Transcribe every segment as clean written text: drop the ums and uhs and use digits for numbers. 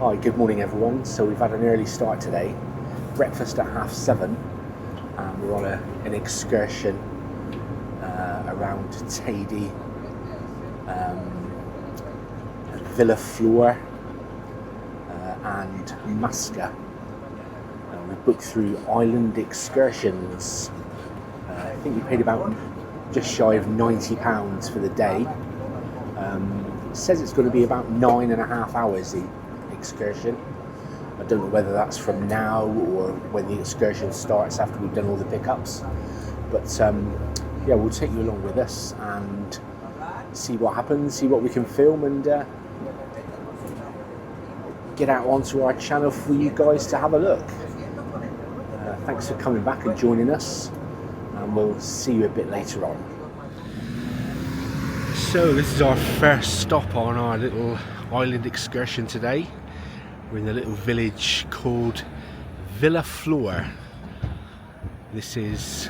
Hi, good morning everyone. So we've had an early start today, breakfast at 7:30, and we're on an excursion around Teide, Villa Flor and Masca. We booked through Island Excursions. I think we paid about just shy of £90 for the day. It says it's going to be about 9.5 hours, the excursion. I don't know whether that's from now or when the excursion starts after we've done all the pickups. But yeah, we'll take you along with us and see what happens, see what we can film, and get out onto our channel for you guys to have a look. Thanks for coming back and joining us, and we'll see you a bit later on. So this is our first stop on our little island excursion today. We're in a little village called Villa Flor. This is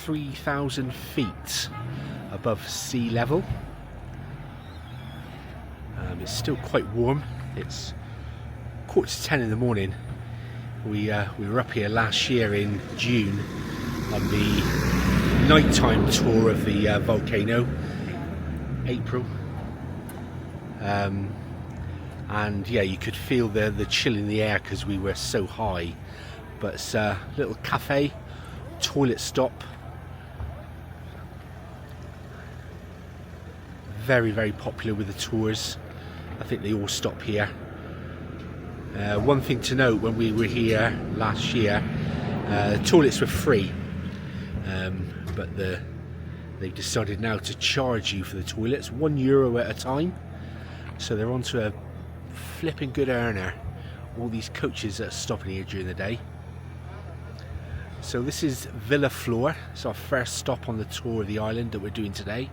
3,000 feet above sea level. It's still quite warm. It's 9:45 in the morning. We were up here last year in June on the nighttime tour of the volcano, April, and yeah, you could feel the chill in the air because we were so high. But it's a little cafe, toilet stop, very, very popular with the tours. I think they all stop here. One thing to note, when we were here last year, the toilets were free, but they've decided now to charge you for the toilets, €1 at a time. So they're onto a flipping good earner, all these coaches that are stopping here during the day. So this is Villa Flor. It's our first stop on the tour of the island that we're doing today.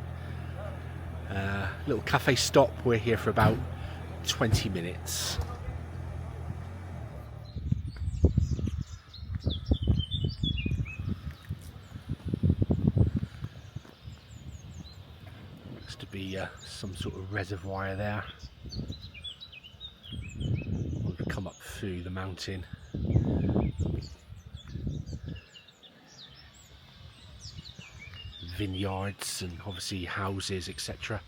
Little cafe stop. We're here for about 20 minutes. Looks to be some sort of reservoir there. We've come up through the mountain. Vineyards and obviously houses, etc.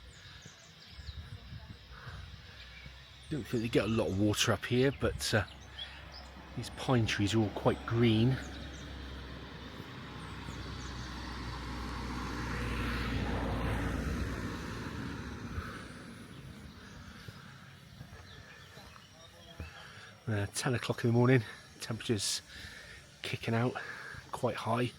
Don't think they get a lot of water up here, but these pine trees are all quite green. Uh, 10 o'clock in the morning, temperature's kicking out quite high.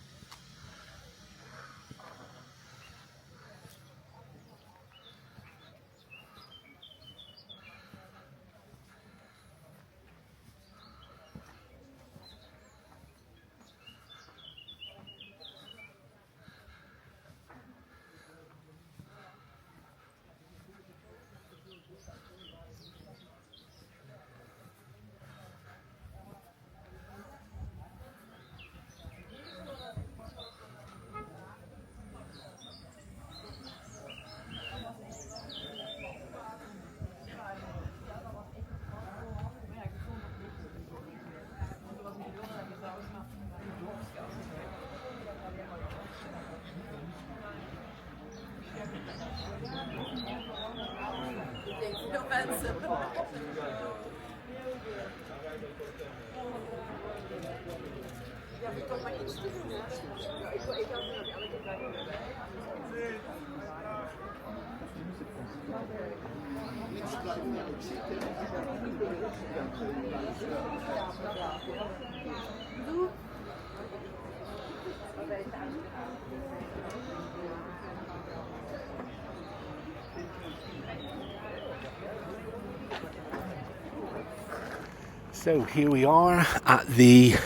So here we are at the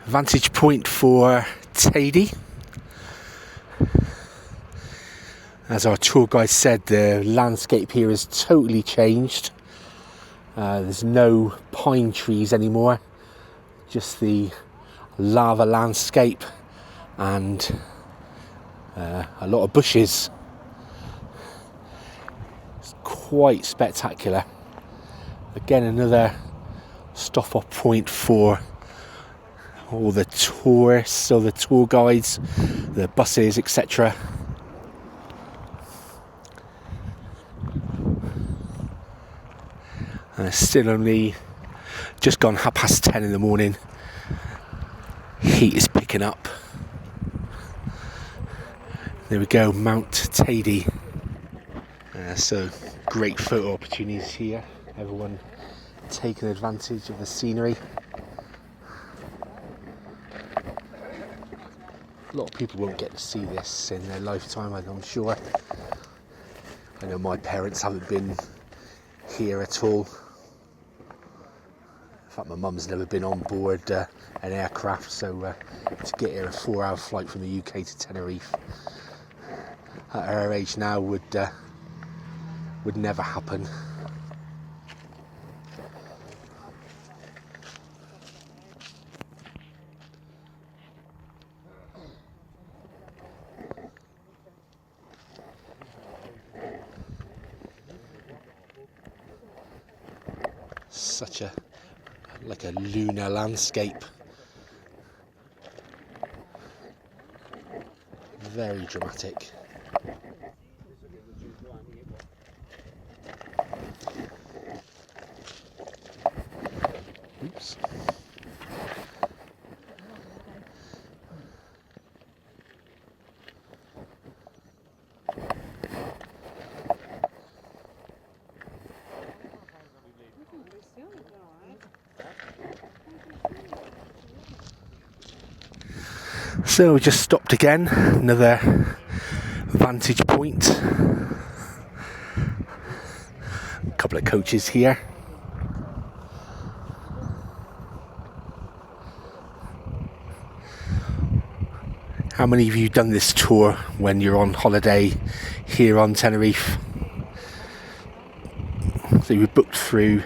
vantage point for Teide. As our tour guide said, the landscape here has totally changed. There's no pine trees anymore, just the lava landscape and a lot of bushes. It's quite spectacular. Again, another stop off point for all the tourists or the tour guides, the buses, etc. And it's still only just gone 10:30 in the morning. Heat is picking up. There we go, Mount Teide. So great photo opportunities here. Everyone taking advantage of the scenery. A lot of people won't get to see this in their lifetime, I'm sure. I know my parents haven't been here at all. In fact, my mum's never been on board an aircraft, so to get here, a 4-hour flight from the UK to Tenerife at her age now would never happen. Such a lunar landscape. Very dramatic. Oops. So we just stopped again, another vantage point. A couple of coaches here. How many of you done this tour when you're on holiday here on Tenerife? So you were booked through,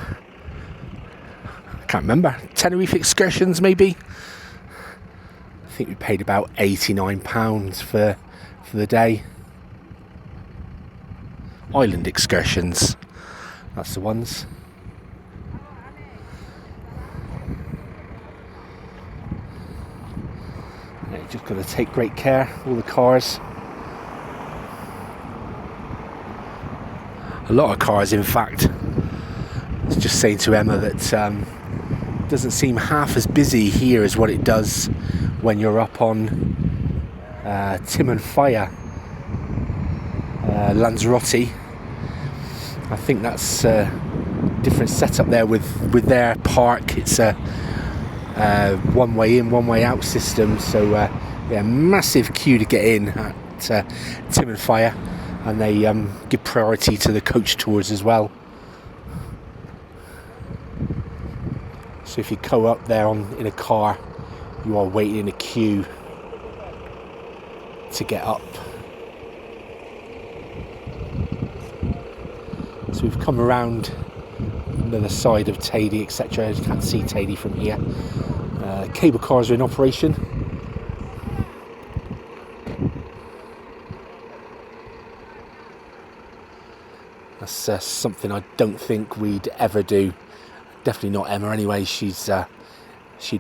I can't remember, Tenerife Excursions maybe? I think we paid about £89 for the day. Island Excursions, that's the ones. Yeah, you just got to take great care, all the cars. A lot of cars, in fact. I was just saying to Emma that it doesn't seem half as busy here as what it does when you're up on Tenerife, Lanzarote. I think that's a different setup there with their park. It's a one way in, one way out system. So yeah, massive queue to get in at Tenerife, and they give priority to the coach tours as well. So if you go up there in a car, you are waiting in a queue to get up. So we've come around another side of Teide, etc. You can't see Teide from here. Cable cars are in operation. That's something I don't think we'd ever do. Definitely not Emma anyway. She'd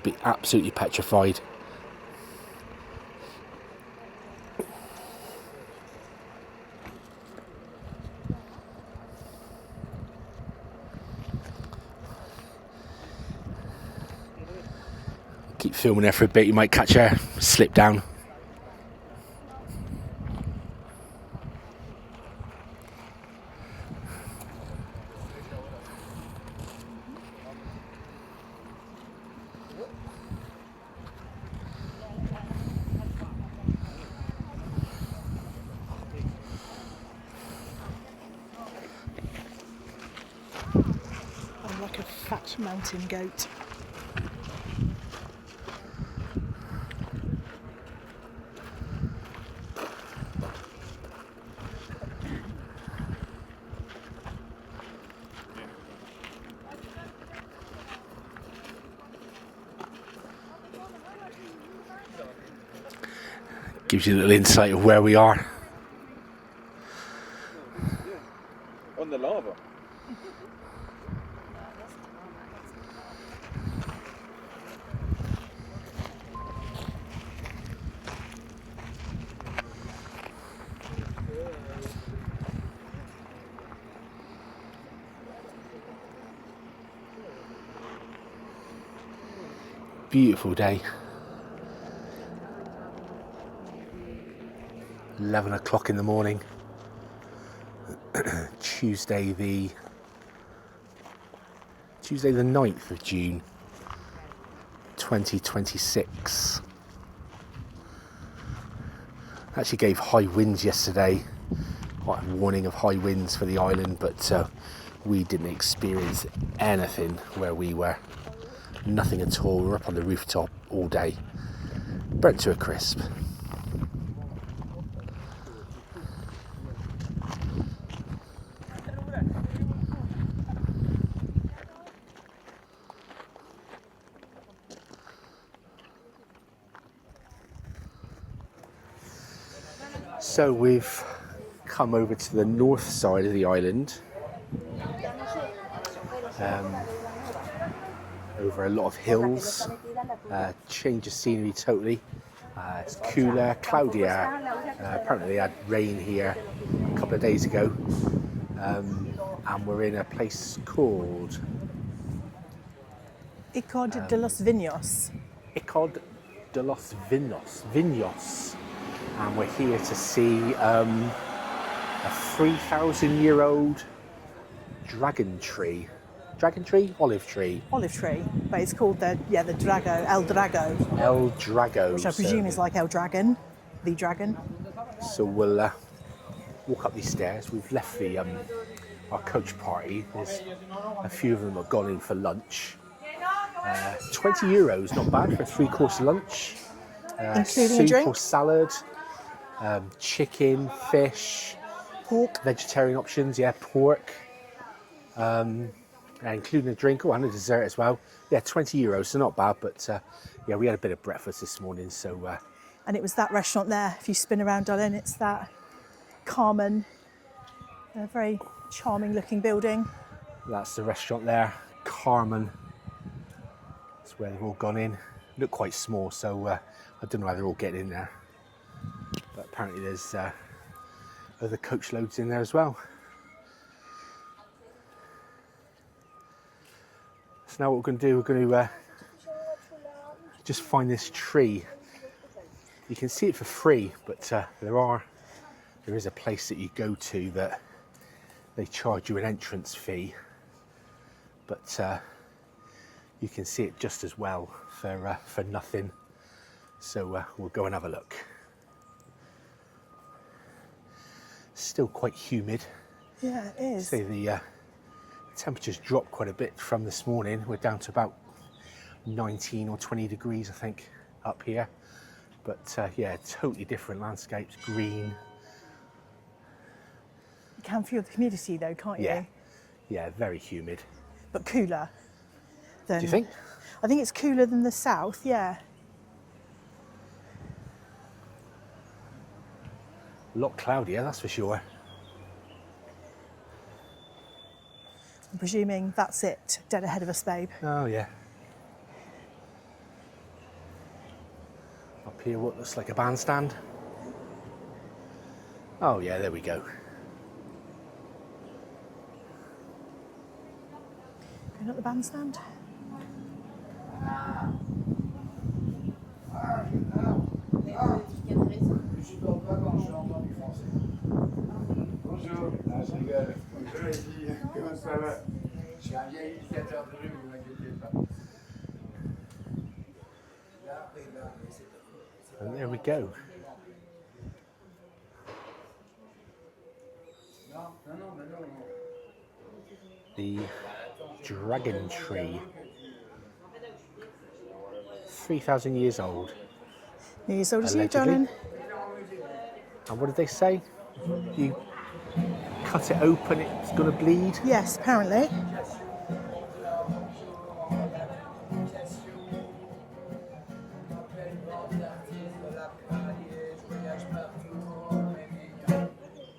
be absolutely petrified. Keep filming her for a bit, you might catch her slip down. I'm like a fat mountain goat. Gives you a little insight of where we are. On the lava. Beautiful day. 11 o'clock in the morning. Tuesday the 9th of June 2026. Actually gave high winds yesterday, quite a warning of high winds for the island, but we didn't experience anything where we were. Nothing at all. We were up on the rooftop all day, burnt to a crisp. So we've come over to the north side of the island, over a lot of hills, change of scenery totally. It's cooler, cloudier. Apparently they had rain here a couple of days ago, and we're in a place called Icod de los Vinos. Icod de los Vinos, and we're here to see a 3,000-year-old olive tree, But it's called the Drago, El Drago. El Drago, Which I presume is like El Dragon, the dragon. So we'll walk up these stairs. We've left our coach party. There's a few of them have gone in for lunch. €20, not bad for a 3-course lunch. Including soup a drink? or salad, chicken, fish, Pork. vegetarian options, pork, including a drink, and a dessert as well. €20, so not bad, but we had a bit of breakfast this morning, so... And it was that restaurant there, if you spin around, darling, it's that Carmen, a very charming looking building. That's the restaurant there, Carmen. That's where they've all gone in. Look quite small, so I don't know how they're all getting in there. But apparently there's other coach loads in there as well. So now what we're going to do, we're going to just find this tree. You can see it for free, but there is a place that you go to that they charge you an entrance fee, but you can see it just as well for nothing. So we'll go and have a look. Still quite humid. Yeah, it is. Say the temperatures dropped quite a bit from this morning. We're down to about 19 or 20 degrees, I think, up here. But totally different landscapes, green. You can feel the humidity though, can't you? Yeah, very humid. But cooler than... Do you think? I think it's cooler than the south, yeah. A lot cloudier, that's for sure. I'm presuming that's it, dead ahead of us, babe. Oh, yeah. Up here, what looks like a bandstand. Oh, yeah, there we go. Going up the bandstand. Bonjour, je rigole. Bonjour les filles, comment ça va? Je suis un vieil initiateur de rue, ne vous inquiétez pas. And there we go. The dragon tree. 3,000 years old. Nearly as old as you, Allegedly. darling. And what did they say? You cut it open, it's going to bleed? Yes, apparently.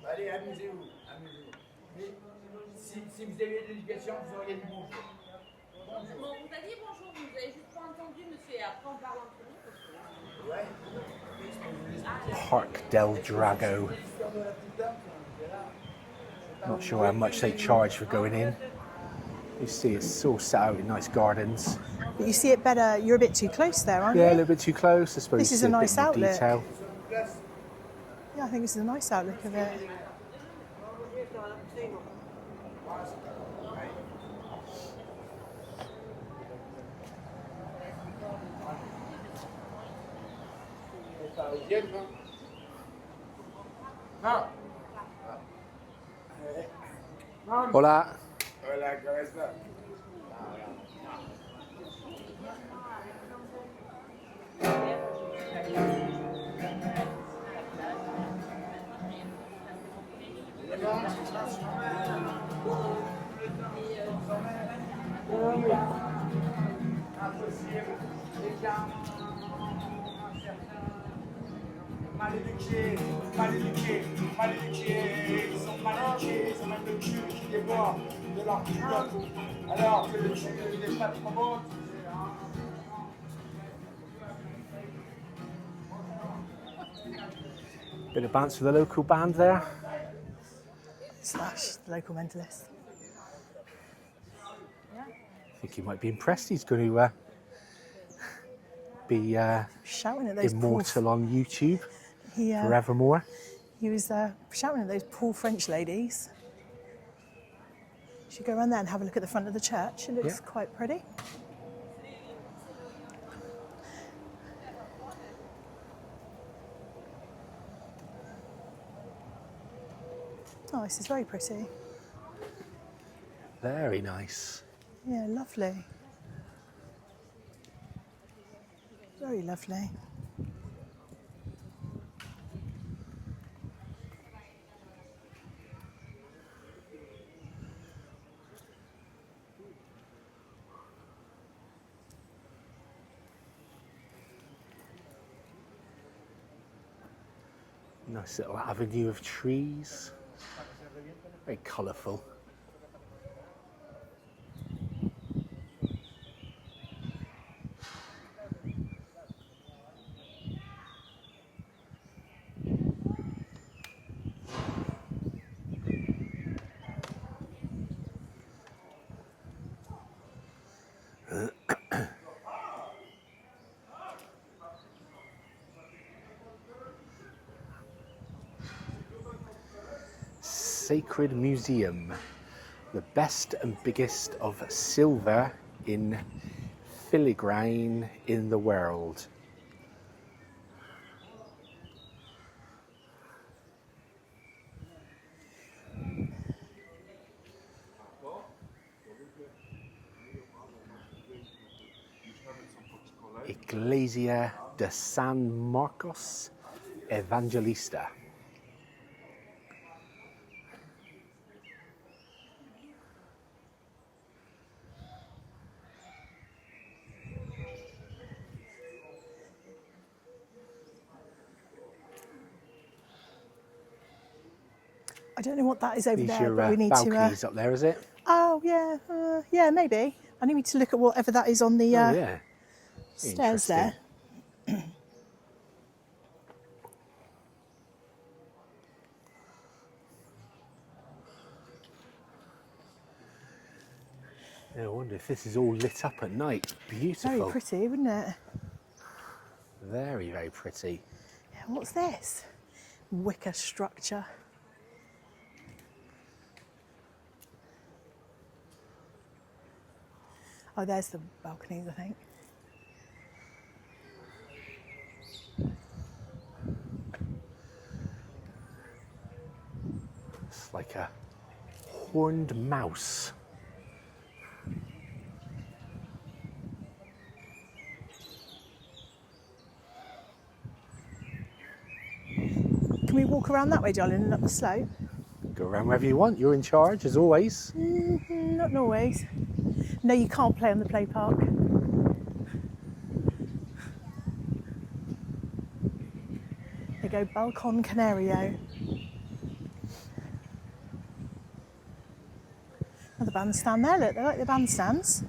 Allez, amusez-vous, amusez-vous. Mais Si vous aviez de l'éducation, vous auriez dit bonjour. Bon, on vous a dit bonjour, vous avez juste pas entendu, monsieur, et après on parle entre nous. Parc del Drago. Not sure how much they charge for going in. You see, it's all set out in nice gardens. But you see it better. You're a bit too close there, aren't Yeah, a you? little bit too close. I suppose This you is see a bit nice more outlook. detail. Yeah, I think this is a nice outlook of it. Hola. Hola, ¿cómo está? Mal éduqués, mal éduqués, mal éduqués, ils sont mal éduqués, ils ont même le cul qui déborde de leur culotte. Alors que le cul il n'est pas trop beau. Bit of bounce with the local band there. Slash the local mentalist. I think he might be impressed. He's going to be Shouting at those immortal on YouTube He, forevermore. he was shouting at those poor French ladies. You should go around there and have a look at the front of the church. It looks Yeah. quite pretty. Oh, this is very pretty. Very nice. Yeah, lovely. Very lovely. Nice little avenue of trees. Very colourful. Sacred Museum, the best and biggest of silver in filigrane in the world. Iglesia de San Marcos Evangelista. I don't know what that is over These there, your but we need to. balconies up there, is it? Oh yeah, yeah, maybe. I need to look at whatever that is on the Oh yeah. stairs there. Yeah, I wonder if this is all lit up at night. Beautiful. Very pretty, wouldn't it? Very, very pretty. Yeah, what's this? Wicker structure. Oh, there's the balconies, I think. It's like a horned mouse. Can we walk around that way, darling, and up the slope? Go around wherever you want. You're in charge, as always. Not always. No, you can't play on the play park. They go Balcon Canario. Another bandstand there, look, they like the bandstands.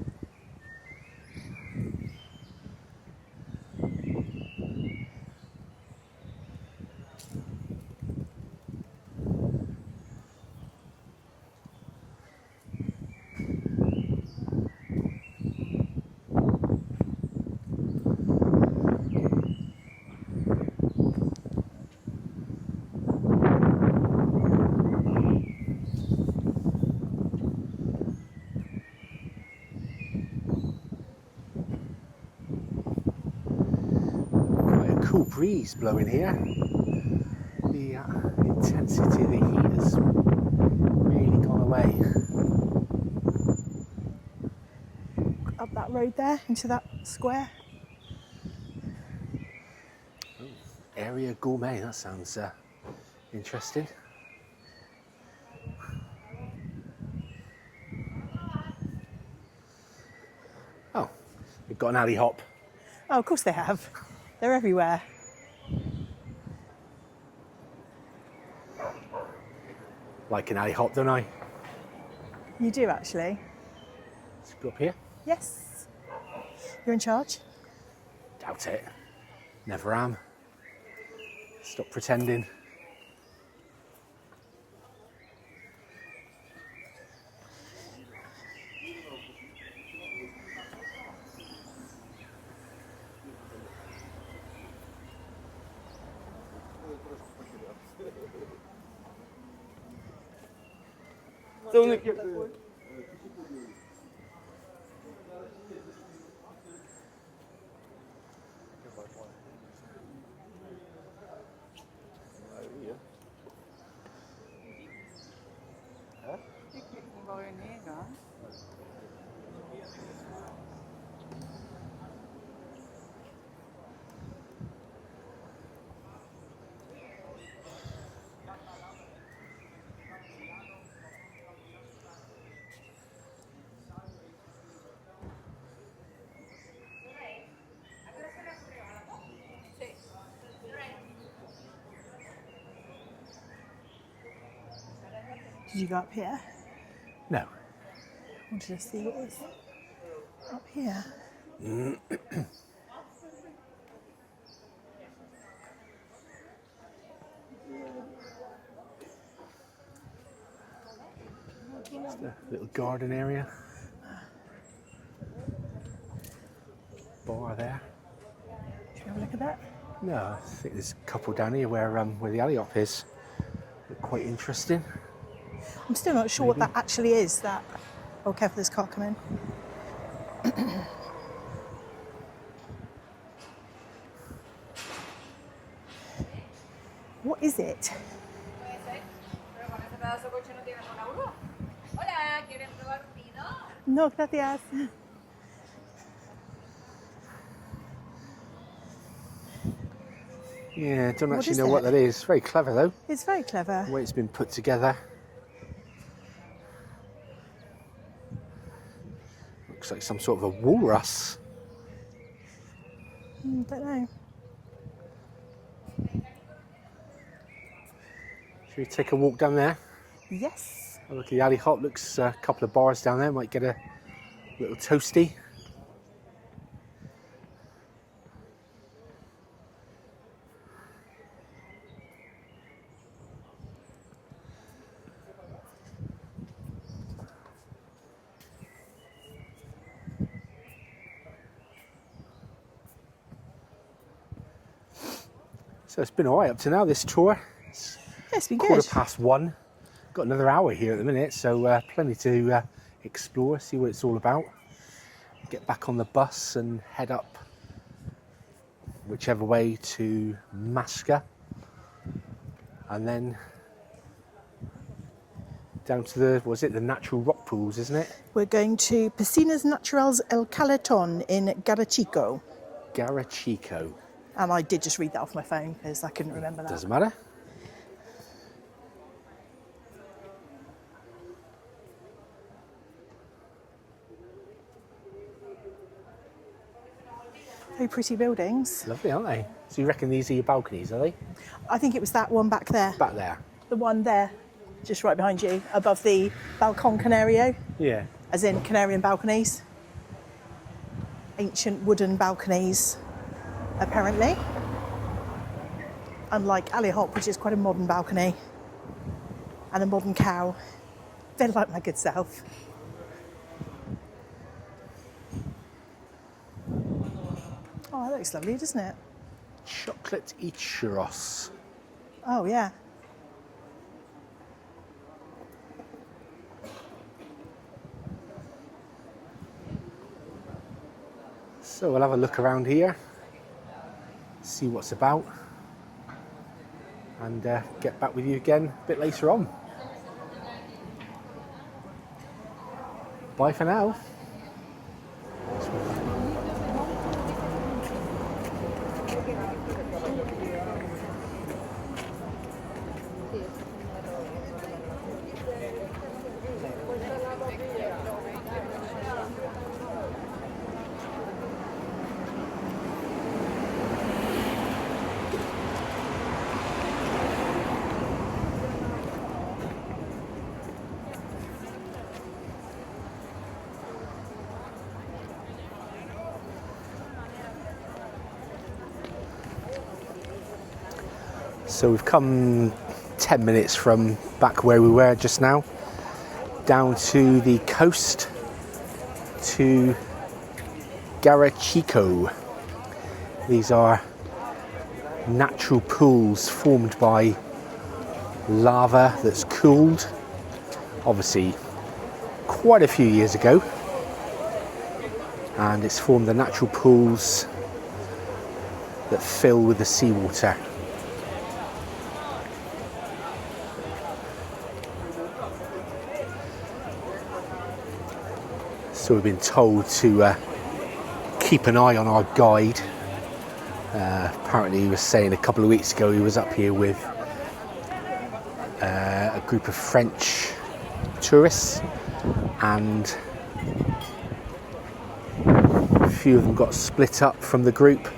Cool breeze blowing here. The intensity of the heat has really gone away. Up that road there into that square. Area gourmet, that sounds interesting. Oh, we've got an alley hop. Oh, of course they have. They're everywhere. Like an alley hop, don't I? You do actually. Let's go up here. Yes. You're in charge? Doubt it. Never am. Stop pretending. Did you go up here? No. I wanted to see what was up here. Just a little garden area. Bar there. Should we have a look at that? No, I think there's a couple down here where the alley hop is. Look quite interesting. I'm still not sure what that actually is. That. Oh, careful, this car come in. What is it? Hola, ¿quieren probar un vino? No, gracias. Yeah, don't What actually is know what it? that is. Very clever though, It's very clever. the way it's been put together. Looks like some sort of a walrus. Don't know. Should we take a walk down there? Yes. Oh, look at the alley hop. Looks a couple of bars down there. Might get a little toasty. So it's been all right up to now, this tour. It's Yeah, it's been good. 1:15. Got another hour here at the minute, so plenty to explore, see what it's all about. Get back on the bus and head up whichever way to Masca. And then down to the natural rock pools, isn't it? We're going to Piscinas Naturales El Caleton in Garachico. Garachico. And I did just read that off my phone because I couldn't remember that. Doesn't matter. Very pretty buildings. Lovely, aren't they? So you reckon these are your balconies, are they? I think it was that one back there. Back there. The one there, just right behind you, above the Balcon Canario. Yeah. As in Canarian balconies. Ancient wooden balconies, apparently. Unlike Alley Hop, which is quite a modern balcony. And a modern cow. They're like my good self. Oh, that looks lovely, doesn't it? Chocolate y churros. Oh, yeah. So we'll have a look around here, see what's about, and get back with you again a bit later on. Bye for now. So we've come 10 minutes from back where we were just now, down to the coast to Garachico. These are natural pools formed by lava that's cooled, obviously quite a few years ago, and it's formed the natural pools that fill with the seawater. So we've been told to keep an eye on our guide. Apparently he was saying a couple of weeks ago he was up here with a group of French tourists, and a few of them got split up from the group.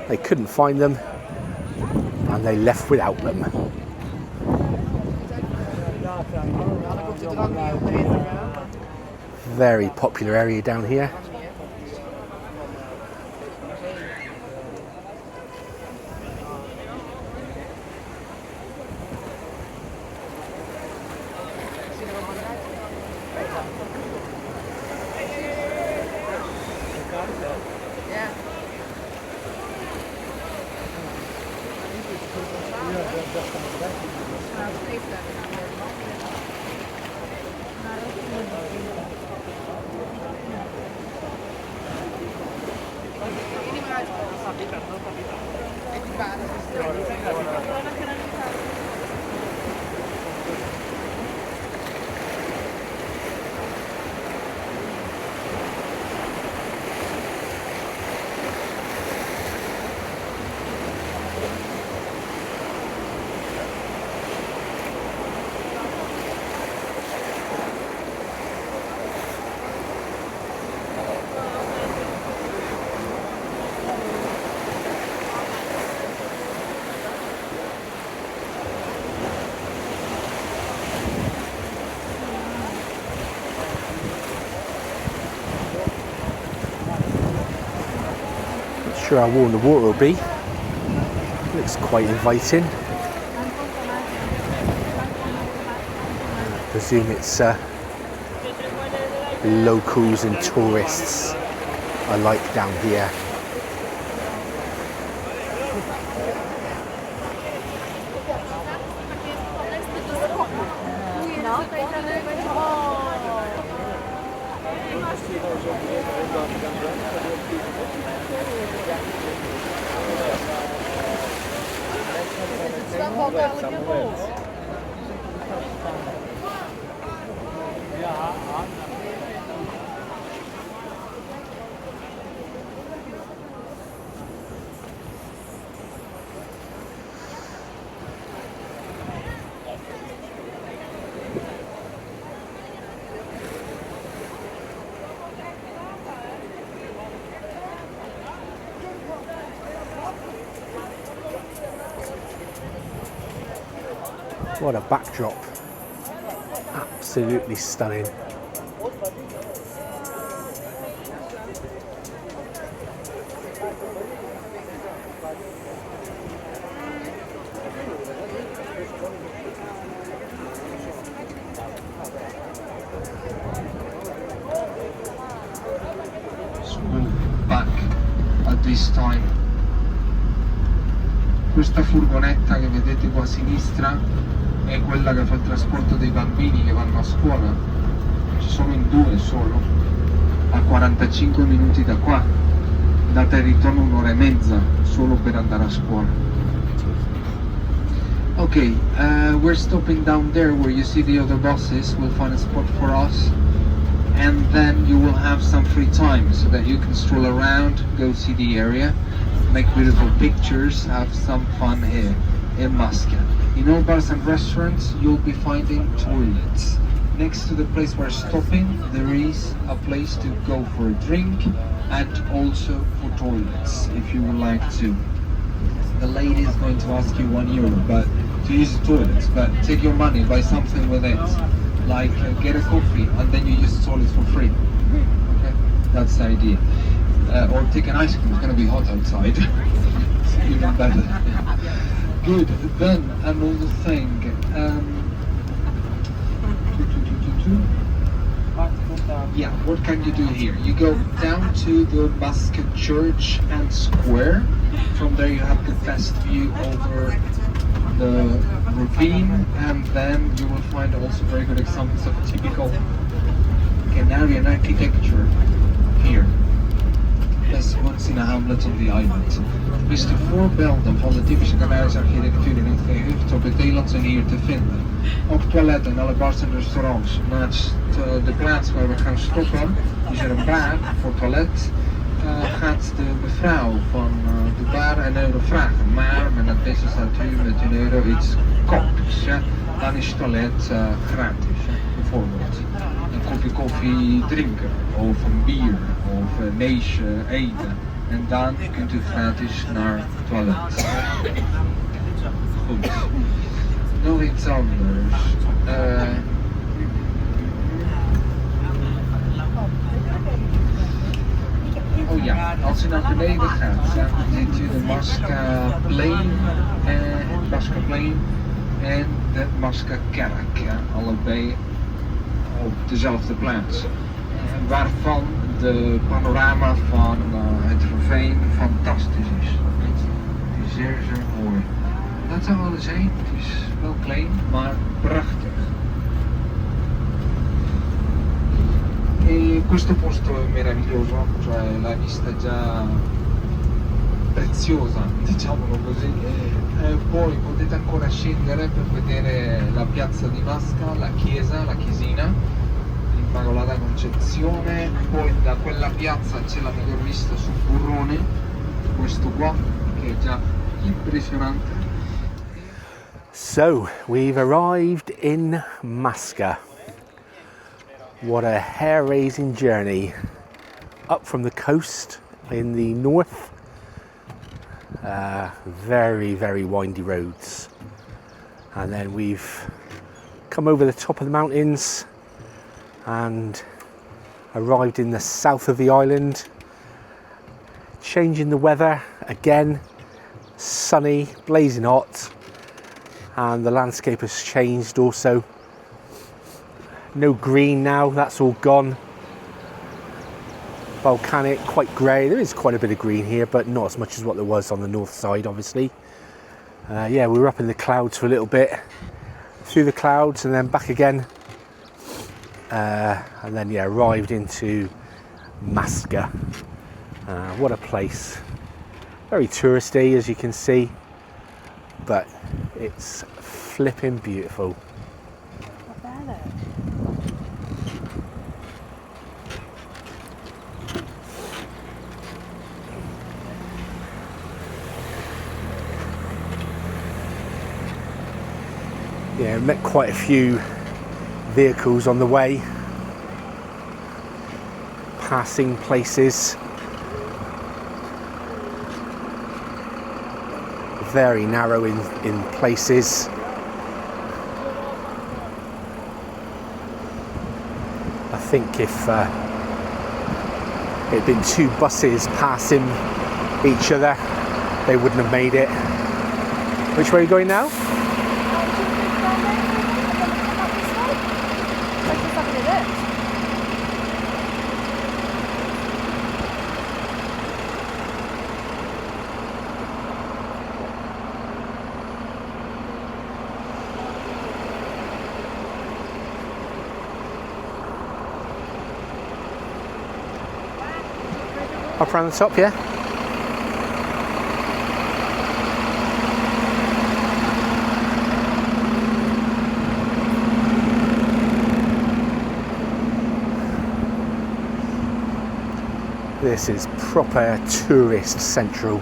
They couldn't find them and they left without them. Very popular area down here. Sure how warm the water will be. Looks quite inviting. I presume it's locals and tourists alike down here. What a backdrop. Absolutely stunning. So move back at this time. Questa furgonetta che vedete qua a sinistra è quella che fa il trasporto dei bambini che vanno a scuola. Ci sono in due solo, a 45 minuti da qua, data e ritorno un'ora e mezza solo per andare a scuola. Okay, we're stopping down there where you see the other buses. We'll find a spot for us, and then you will have some free time so that you can stroll around, go see the area, make beautiful pictures, have some fun here in Masca. In all bars and restaurants you'll be finding toilets. Next to the place we're stopping there is a place to go for a drink and also for toilets if you would like to. The lady is going to ask you €1 but to use the toilets, but take your money, buy something with it, like get a coffee and then you use the toilets for free. Okay, that's the idea. Or take an ice cream, it's going to be hot outside. It's even better. Good, then another thing. Yeah, what can you do here? You go down to the Masca church and square. From there you have the best view over the ravine, and then you will find also very good examples of typical Canarian architecture here. Best ones in a hamlet on the island. Er is de voorbeelden van de typische Canarische architectuur in het gehucht op het eiland zijn hier te vinden. Ook toiletten, alle bars en restaurants. Naast de plaats waar we gaan stoppen is er een bar voor toilet. Gaat de mevrouw van de bar €1 vragen, maar met deze staat u met €1 iets koopt, ja, dan is het toilet gratis, ja, bijvoorbeeld. Een kopje koffie drinken, of een bier, of een neesje eten. En dan kunt u gratis naar het toilet. Goed. Nog iets anders. Oh ja, als u naar beneden gaat, dan ziet u de Masca Plain en de Masca Kerk, ja, allebei op dezelfde plaats. Waarvan de panorama van het ravijn fantastisch is. Het is zeer, zeer mooi. Dat zou wel eens heen, het is wel klein, maar prachtig. E questo posto è meraviglioso, cioè la vista è già preziosa, diciamolo così. Poi potete ancora scendere per vedere la piazza di Masca, la chiesina, l'Immacolata Concezione. Poi da quella piazza c'è la miglior vista sul burrone, questo qua, che è già impressionante. So we've arrived in Masca. What a hair-raising journey up from the coast in the north. Very, very windy roads, and then we've come over the top of the mountains and arrived in the south of the island. Changing the weather again, sunny, blazing hot, and the landscape has changed also. No green now, that's all gone. Volcanic, quite grey. There is quite a bit of green here, but not as much as what there was on the north side, obviously. Yeah, we were up in the clouds for a little bit, through the clouds and then back again. And then, yeah, arrived into Masca. What a place. Very touristy, as you can see, but it's flipping beautiful. Not there, though. Yeah, met quite a few vehicles on the way, passing places. Very narrow in places. I think if it had been two buses passing each other, they wouldn't have made it. Which way are you going now? Up around the top, yeah? This is proper tourist central.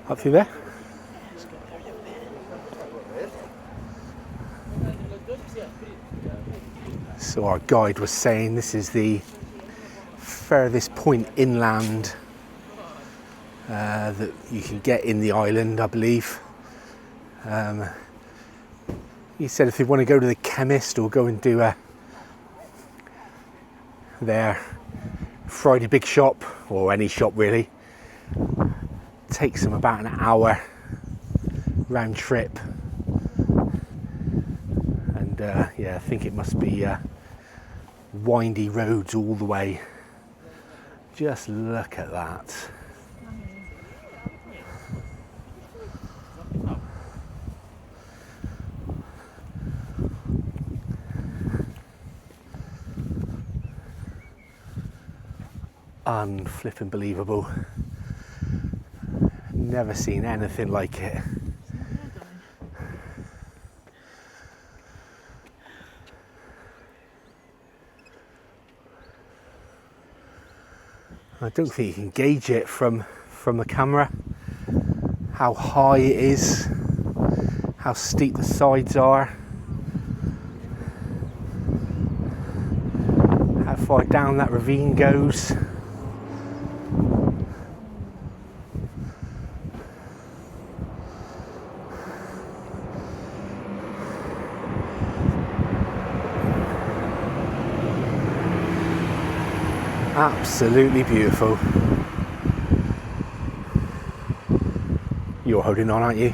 Up through there. So our guide was saying this is the furthest point inland that you can get in the island, I believe. He said if they want to go to the chemist or go and do their Friday big shop, or any shop really, takes them about an hour round trip. And yeah, I think it must be windy roads all the way. Just look at that. Unflippin' believable. Never seen anything like it. I don't think you can gauge it from the camera, how high it is, how steep the sides are, how far down that ravine goes. Absolutely beautiful. You're holding on, aren't you?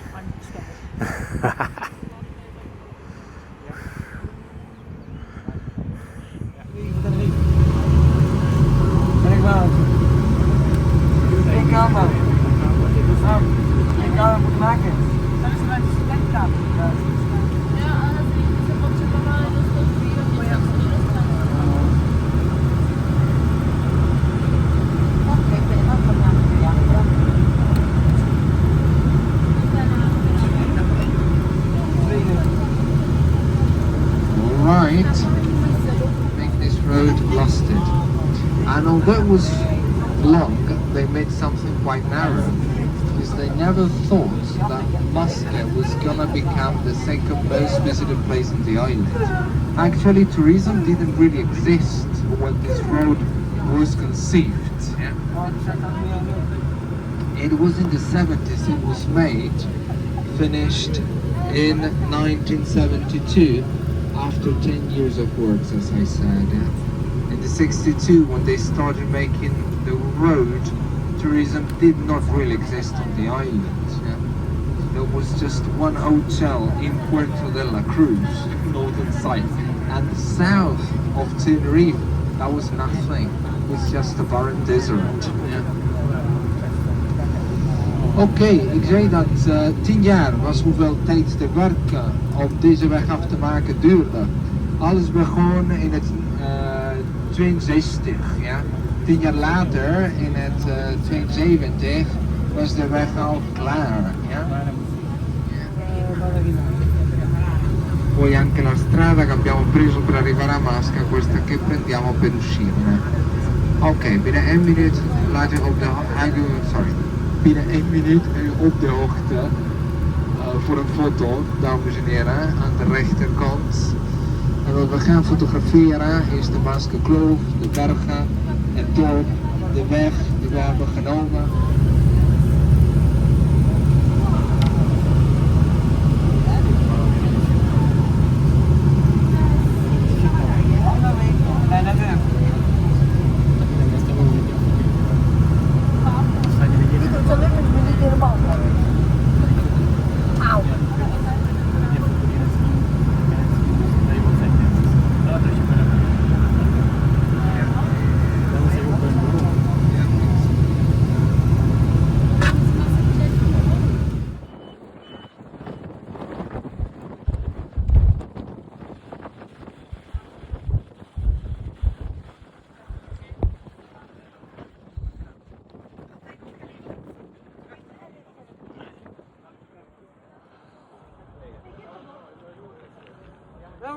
Make this road lusted, and although it was long, they made something quite narrow, because they never thought that Masca was gonna become the second most visited place in the island. Actually, tourism didn't really exist when this road was conceived. It was in the 70s it was made, finished in 1972. After 10 years of works, as I said. In the 62, when they started making the road, tourism did not really exist on the island. There was just one hotel in Puerto de la Cruz, northern side, and south of Tenerife, that was nothing. It was just a barren desert. Oké, ik zei dat 10 jaar was hoeveel tijd de werken op deze weg af te maken duurde. Alles begon in het 62, ja. 10 jaar later, in het 72, was de weg al klaar, ja. Poi anche la strada che abbiamo preso per arrivare a Masca, questa che prendiamo per uscire. Oké, binnen 1 minuut laat je op de... Binnen 1 minuut ben je op de hoogte voor een foto, dames en heren, aan de rechterkant. En wat we gaan fotograferen is de Masca Kloof, de bergen, het dorp, de weg die we hebben genomen.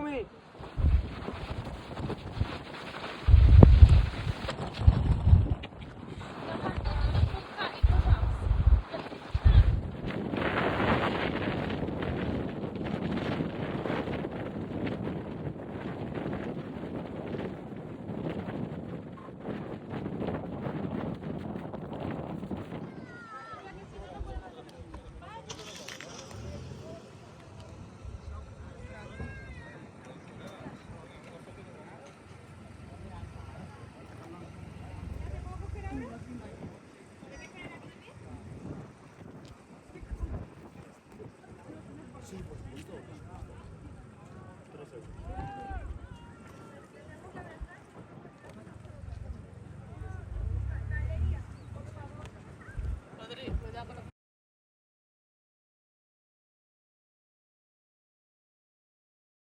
fermé.